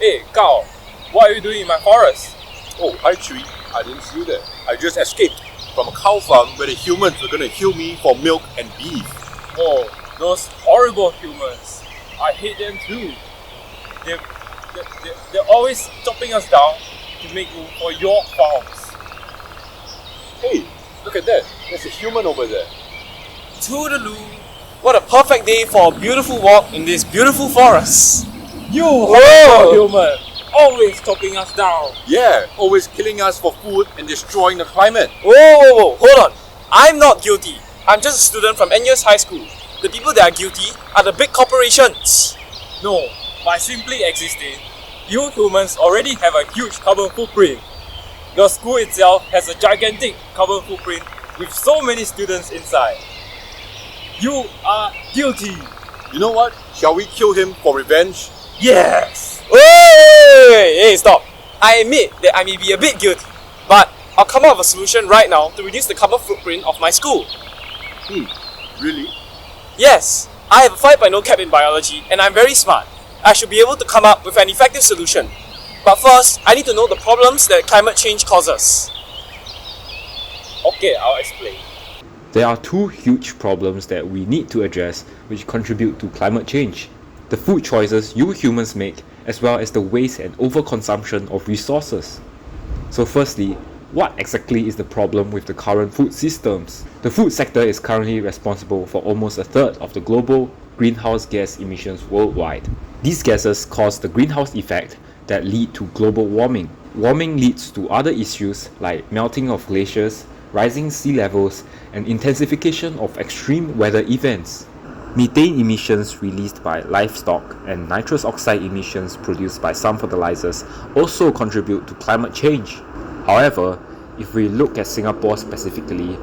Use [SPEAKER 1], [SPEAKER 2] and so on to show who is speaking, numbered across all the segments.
[SPEAKER 1] Hey, Gao, what are you doing in my forest?
[SPEAKER 2] Oh, hi Chewie. I didn't see you there. I just escaped from a cow farm where the humans were gonna kill me for milk and beef.
[SPEAKER 1] Oh, those horrible humans. I hate them too. They're always chopping us down to make room for your farms.
[SPEAKER 2] Hey, look at that. There's a human over there.
[SPEAKER 3] Toodaloo! What a perfect day for a beautiful walk in this beautiful forest.
[SPEAKER 1] You horrible human! Always chopping us down.
[SPEAKER 2] Yeah, always killing us for food and destroying the climate.
[SPEAKER 3] Whoa, hold on. I'm not guilty. I'm just a student from NUS High School. The people that are guilty are the big corporations.
[SPEAKER 1] No, by simply existing, you humans already have a huge carbon footprint. Your school itself has a gigantic carbon footprint with so many students inside. You are guilty.
[SPEAKER 2] You know what? Shall we kill him for revenge?
[SPEAKER 1] Yes!
[SPEAKER 3] Hey, stop. I admit that I may be a bit guilty, but I'll come up with a solution right now to reduce the carbon footprint of my school.
[SPEAKER 2] Really?
[SPEAKER 3] Yes, I have a 5.0 cap in biology and I'm very smart. I should be able to come up with an effective solution. But first, I need to know the problems that climate change causes.
[SPEAKER 1] Okay, I'll explain.
[SPEAKER 4] There are two huge problems that we need to address which contribute to climate change. The food choices you humans make, as well as the waste and overconsumption of resources. So firstly, what exactly is the problem with the current food systems? The food sector is currently responsible for almost a third of the global greenhouse gas emissions worldwide. These gases cause the greenhouse effect that lead to global warming. Warming leads to other issues like melting of glaciers, rising sea levels, and intensification of extreme weather events. Methane emissions released by livestock and nitrous oxide emissions produced by some fertilizers also contribute to climate change. However, if we look at Singapore specifically,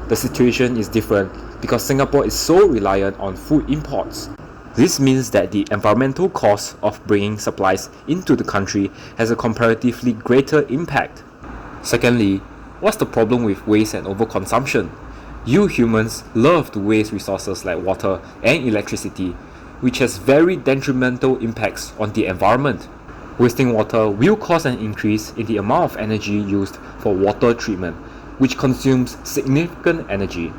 [SPEAKER 4] the situation is different because Singapore is so reliant on food imports. This means that the environmental cost of bringing supplies into the country has a comparatively greater impact. Secondly, what's the problem with waste and overconsumption? You humans love to waste resources like water and electricity, which has very detrimental impacts on the environment. Wasting water will cause an increase in the amount of energy used for water treatment, which consumes significant energy.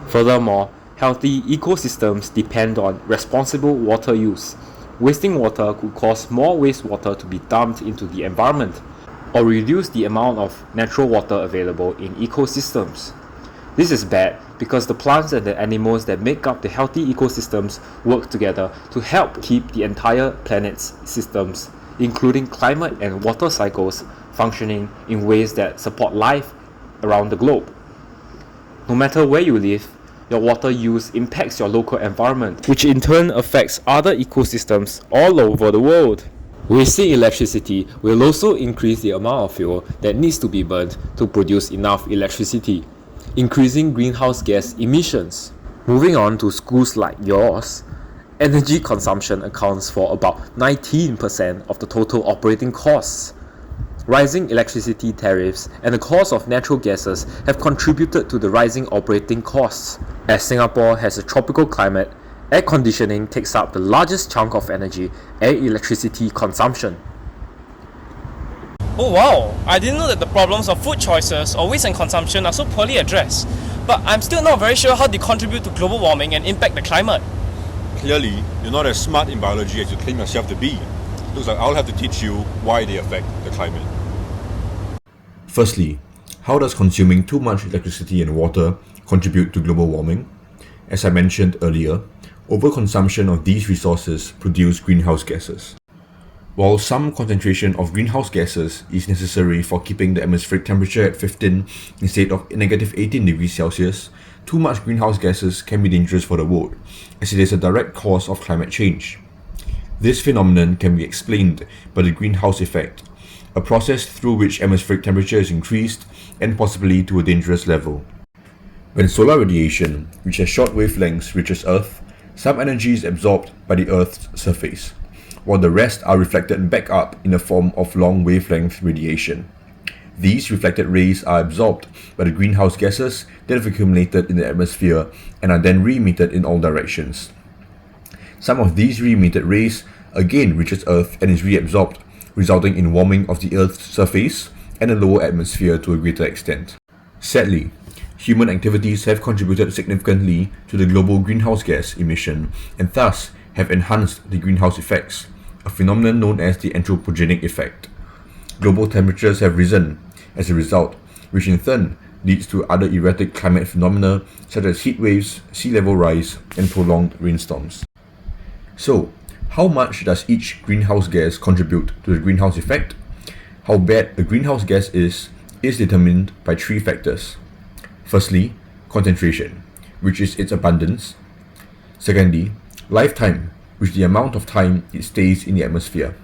[SPEAKER 4] Furthermore, healthy ecosystems depend on responsible water use. Wasting water could cause more wastewater to be dumped into the environment, or reduce the amount of natural water available in ecosystems. This is bad because the plants and the animals that make up the healthy ecosystems work together to help keep the entire planet's systems, including climate and water cycles, functioning in ways that support life around the globe. No matter where you live, your water use impacts your local environment, which in turn affects other ecosystems all over the world. Wasting electricity will also increase the amount of fuel that needs to be burned to produce enough electricity, increasing greenhouse gas emissions. Moving on to schools like yours, energy consumption accounts for about 19% of the total operating costs. Rising electricity tariffs and the cost of natural gases have contributed to the rising operating costs. As Singapore has a tropical climate, air conditioning takes up the largest chunk of energy and electricity consumption.
[SPEAKER 3] Oh wow, I didn't know that the problems of food choices or waste and consumption are so poorly addressed. But I'm still not very sure how they contribute to global warming and impact the climate.
[SPEAKER 2] Clearly, you're not as smart in biology as you claim yourself to be. Looks like I'll have to teach you why they affect the climate.
[SPEAKER 5] Firstly, how does consuming too much electricity and water contribute to global warming? As I mentioned earlier, overconsumption of these resources produce greenhouse gases. While some concentration of greenhouse gases is necessary for keeping the atmospheric temperature at 15 instead of negative 18 degrees Celsius, too much greenhouse gases can be dangerous for the world, as it is a direct cause of climate change. This phenomenon can be explained by the greenhouse effect, a process through which atmospheric temperature is increased and possibly to a dangerous level. When solar radiation, which has short wavelengths, reaches Earth, some energy is absorbed by the Earth's surface, while the rest are reflected back up in the form of long wavelength radiation. These reflected rays are absorbed by the greenhouse gases that have accumulated in the atmosphere and are then re-emitted in all directions. Some of these re-emitted rays again reaches Earth and is reabsorbed, resulting in warming of the Earth's surface and a lower atmosphere to a greater extent. Sadly, human activities have contributed significantly to the global greenhouse gas emission and thus have enhanced the greenhouse effects, a phenomenon known as the anthropogenic effect. Global temperatures have risen as a result, which in turn leads to other erratic climate phenomena such as heat waves, sea level rise, and prolonged rainstorms. So, how much does each greenhouse gas contribute to the greenhouse effect? How bad a greenhouse gas is determined by three factors. Firstly, concentration, which is its abundance. Secondly, lifetime, which is the amount of time it stays in the atmosphere.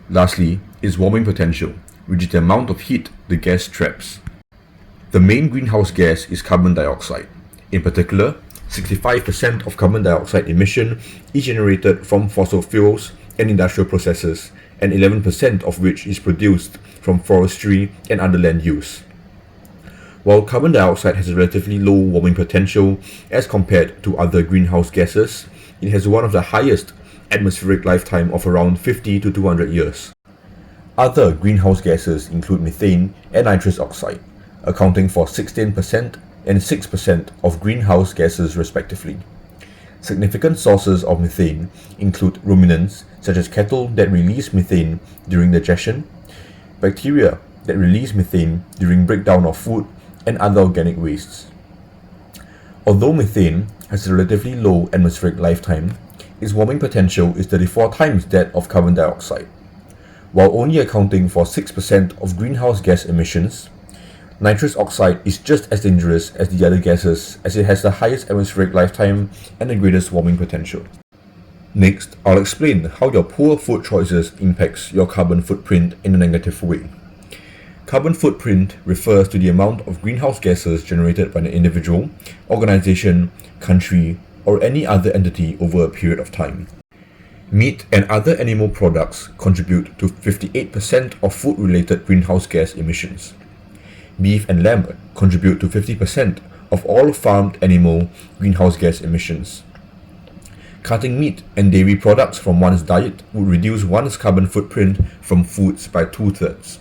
[SPEAKER 5] Lastly, its warming potential, which is the amount of heat the gas traps. The main greenhouse gas is carbon dioxide. In particular, 65% of carbon dioxide emission is generated from fossil fuels and industrial processes, and 11% of which is produced from forestry and other land use. While carbon dioxide has a relatively low warming potential as compared to other greenhouse gases, it has one of the highest atmospheric lifetime of around 50 to 200 years. Other greenhouse gases include methane and nitrous oxide, accounting for 16% and 6% of greenhouse gases respectively. Significant sources of methane include ruminants such as cattle that release methane during digestion, bacteria that release methane during breakdown of food, and other organic wastes. Although methane has a relatively low atmospheric lifetime, its warming potential is 34 times that of carbon dioxide. While only accounting for 6% of greenhouse gas emissions, nitrous oxide is just as dangerous as the other gases as it has the highest atmospheric lifetime and the greatest warming potential. Next, I'll explain how your poor food choices impacts your carbon footprint in a negative way. Carbon footprint refers to the amount of greenhouse gases generated by an individual, organization, country, or any other entity over a period of time. Meat and other animal products contribute to 58% of food-related greenhouse gas emissions. Beef and lamb contribute to 50% of all farmed animal greenhouse gas emissions. Cutting meat and dairy products from one's diet would reduce one's carbon footprint from foods by 2/3.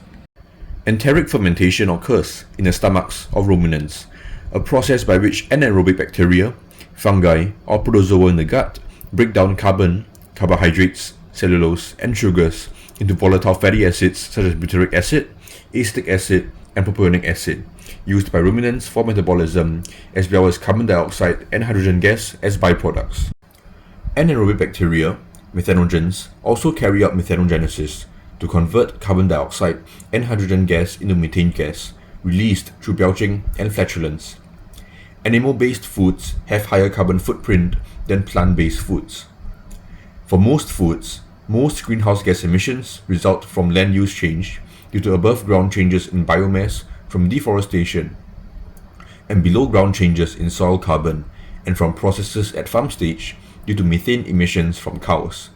[SPEAKER 5] Enteric fermentation occurs in the stomachs of ruminants, a process by which anaerobic bacteria, fungi, or protozoa in the gut break down carbon, carbohydrates, cellulose, and sugars into volatile fatty acids such as butyric acid, acetic acid, and propionic acid, used by ruminants for metabolism, as well as carbon dioxide and hydrogen gas as byproducts. Anaerobic bacteria, methanogens, also carry out methanogenesis to convert carbon dioxide and hydrogen gas into methane gas, released through belching and flatulence. Animal-based foods have higher carbon footprint than plant-based foods. For most foods, most greenhouse gas emissions result from land use change due to above-ground changes in biomass from deforestation, and below-ground changes in soil carbon, and from processes at farm stage due to methane emissions from cows,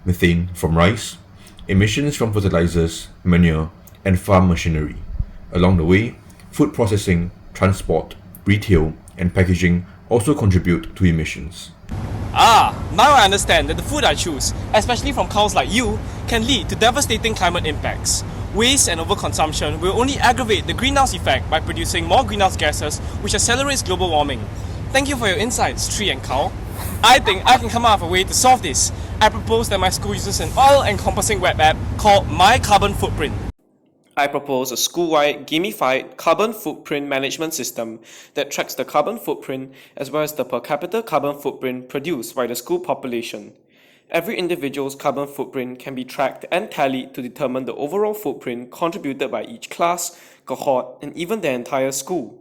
[SPEAKER 5] methane from rice, emissions from fertilizers, manure, and farm machinery. Along the way, food processing, transport, retail, and packaging also contribute to emissions.
[SPEAKER 3] Now I understand that the food I choose, especially from cows like you, can lead to devastating climate impacts. Waste and overconsumption will only aggravate the greenhouse effect by producing more greenhouse gases, which accelerates global warming. Thank you for your insights, Tree and Cow. I think I can come up with a way to solve this. I propose that my school uses an all-encompassing web app called My Carbon Footprint. I propose a school-wide gamified carbon footprint management system that tracks the carbon footprint as well as the per capita carbon footprint produced by the school population. Every individual's carbon footprint can be tracked and tallied to determine the overall footprint contributed by each class, cohort, and even the entire school.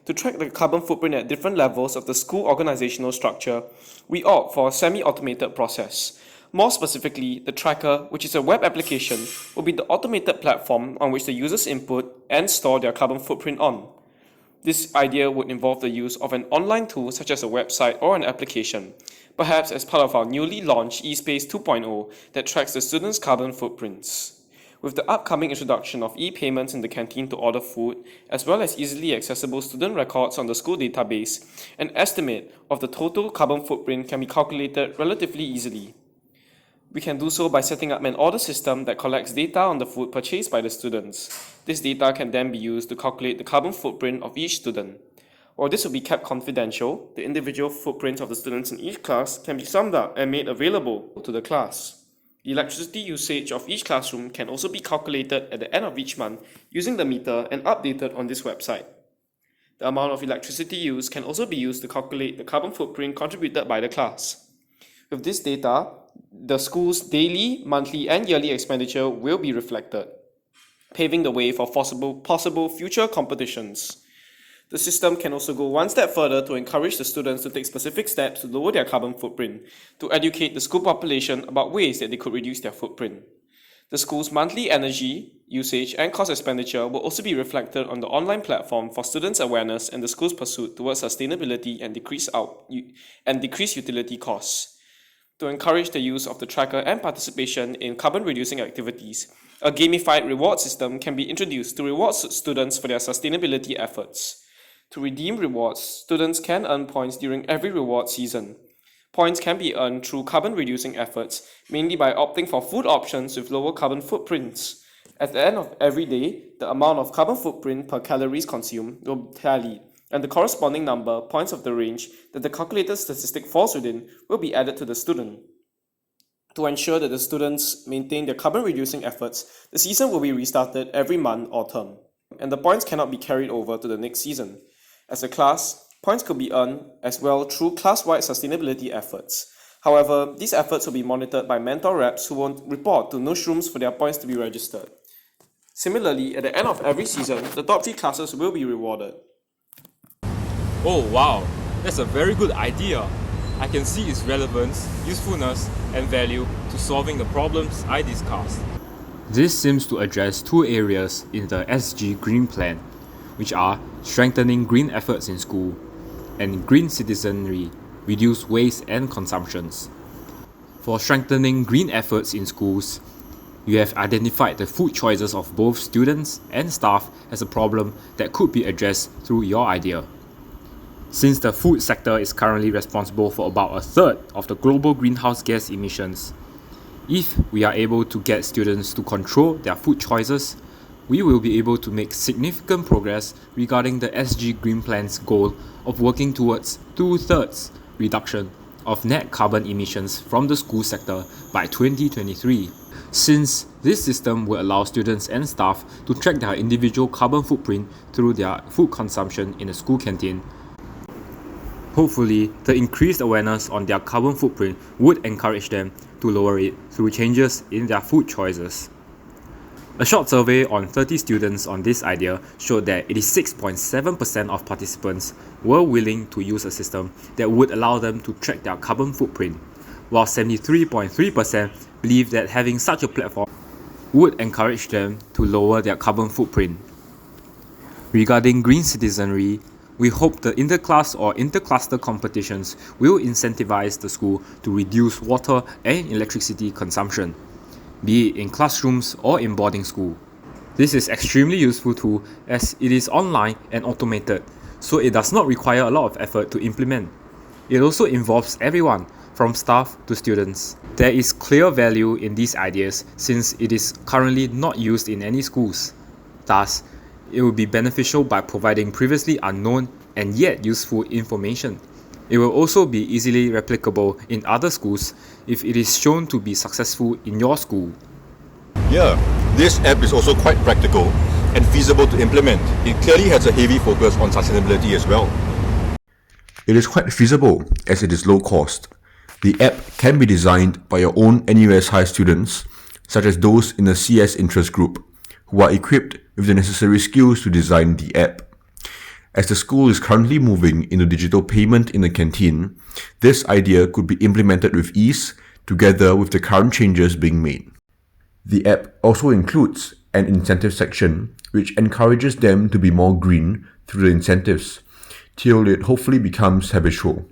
[SPEAKER 3] To track the carbon footprint at different levels of the school organizational structure, we opt for a semi-automated process. More specifically, the tracker, which is a web application, will be the automated platform on which the users input and store their carbon footprint on. This idea would involve the use of an online tool such as a website or an application, perhaps as part of our newly launched eSpace 2.0 that tracks the students' carbon footprints. With the upcoming introduction of e-payments in the canteen to order food, as well as easily accessible student records on the school database, an estimate of the total carbon footprint can be calculated relatively easily. We can do so by setting up an order system that collects data on the food purchased by the students. This data can then be used to calculate the carbon footprint of each student. While this will be kept confidential, the individual footprints of the students in each class can be summed up and made available to the class. The electricity usage of each classroom can also be calculated at the end of each month using the meter and updated on this website. The amount of electricity used can also be used to calculate the carbon footprint contributed by the class. With this data, the school's daily, monthly, and yearly expenditure will be reflected, paving the way for possible future competitions. The system can also go one step further to encourage the students to take specific steps to lower their carbon footprint, to educate the school population about ways that they could reduce their footprint. The school's monthly energy, usage, and cost expenditure will also be reflected on the online platform for students' awareness and the school's pursuit towards sustainability and decrease utility costs. To encourage the use of the tracker and participation in carbon-reducing activities, a gamified reward system can be introduced to reward students for their sustainability efforts. To redeem rewards, students can earn points during every reward season. Points can be earned through carbon-reducing efforts, mainly by opting for food options with lower carbon footprints. At the end of every day, the amount of carbon footprint per calories consumed will be tallied, and the corresponding number, points of the range, that the calculated statistic falls within will be added to the student. To ensure that the students maintain their carbon-reducing efforts, the season will be restarted every month or term, and the points cannot be carried over to the next season. As a class, points could be earned as well through class-wide sustainability efforts. However, these efforts will be monitored by mentor reps who will report to newsrooms for their points to be registered. Similarly, at the end of every season, the top 3 classes will be rewarded.
[SPEAKER 1] Oh wow, that's a very good idea. I can see its relevance, usefulness, and value to solving the problems I discussed.
[SPEAKER 4] This seems to address 2 areas in the SG Green Plan, which are strengthening green efforts in school and green citizenry, reduce waste and consumptions. For strengthening green efforts in schools, you have identified the food choices of both students and staff as a problem that could be addressed through your idea. Since the food sector is currently responsible for about a third of the global greenhouse gas emissions, if we are able to get students to control their food choices, we will be able to make significant progress regarding the SG Green Plan's goal of working towards 2/3 reduction of net carbon emissions from the school sector by 2023. Since this system will allow students and staff to track their individual carbon footprint through their food consumption in the school canteen, hopefully, the increased awareness on their carbon footprint would encourage them to lower it through changes in their food choices. A short survey on 30 students on this idea showed that 86.7% of participants were willing to use a system that would allow them to track their carbon footprint, while 73.3% believe that having such a platform would encourage them to lower their carbon footprint. Regarding green citizenry, we hope the interclass or intercluster competitions will incentivize the school to reduce water and electricity consumption, be it in classrooms or in boarding school. This is extremely useful too, as it is online and automated, so it does not require a lot of effort to implement. It also involves everyone, from staff to students. There is clear value in these ideas since it is currently not used in any schools. Thus, it will be beneficial by providing previously unknown and yet useful information. It will also be easily replicable in other schools if it is shown to be successful in your school.
[SPEAKER 2] Yeah, this app is also quite practical and feasible to implement. It clearly has a heavy focus on sustainability as well.
[SPEAKER 5] It is quite feasible as it is low cost. The app can be designed by your own NUS High students, such as those in the CS interest group, who are equipped with the necessary skills to design the app. As the school is currently moving into digital payment in the canteen, this idea could be implemented with ease together with the current changes being made. The app also includes an incentive section which encourages them to be more green through the incentives till it hopefully becomes habitual.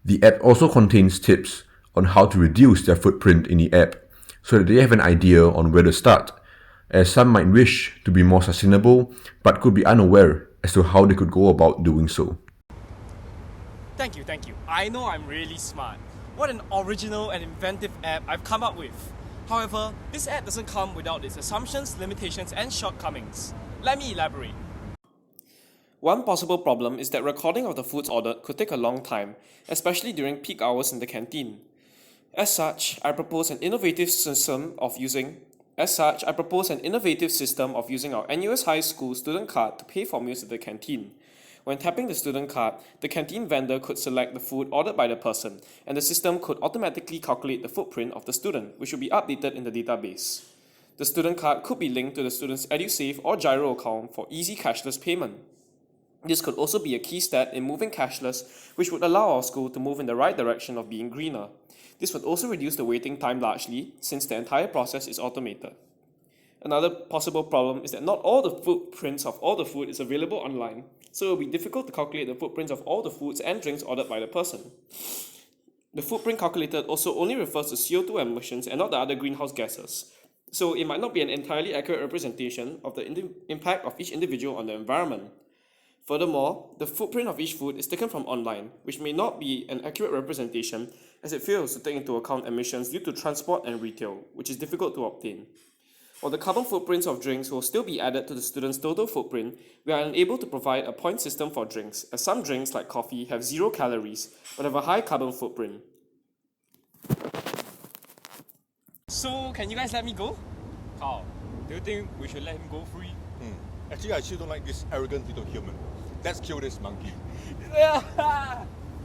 [SPEAKER 5] The app also contains tips on how to reduce their footprint in the app so that they have an idea on where to start, as some might wish to be more sustainable but could be unaware as to how they could go about doing so.
[SPEAKER 3] Thank you. I know I'm really smart, what an original and inventive app I've come up with. However, this app doesn't come without its assumptions, limitations, and shortcomings. Let me elaborate. One possible problem is that recording of the foods ordered could take a long time, especially during peak hours in the canteen. As such, I propose an innovative system of using our NUS High School student card to pay for meals at the canteen. When tapping the student card, the canteen vendor could select the food ordered by the person, and the system could automatically calculate the footprint of the student, which will be updated in the database. The student card could be linked to the student's EduSave or Giro account for easy cashless payment. This could also be a key step in moving cashless, which would allow our school to move in the right direction of being greener. This would also reduce the waiting time largely, since the entire process is automated. Another possible problem is that not all the footprints of all the food is available online, so it will be difficult to calculate the footprints of all the foods and drinks ordered by the person. The footprint calculated also only refers to CO2 emissions and not the other greenhouse gases, so it might not be an entirely accurate representation of the impact of each individual on the environment. Furthermore, the footprint of each food is taken from online, which may not be an accurate representation as it fails to take into account emissions due to transport and retail, which is difficult to obtain. While the carbon footprints of drinks will still be added to the student's total footprint, we are unable to provide a point system for drinks, as some drinks like coffee have 0 calories but have a high carbon footprint. So, can you guys let me go?
[SPEAKER 1] Carl, do you think we should let him go free?
[SPEAKER 2] Actually, I still don't like this arrogant little human. Let's kill this monkey.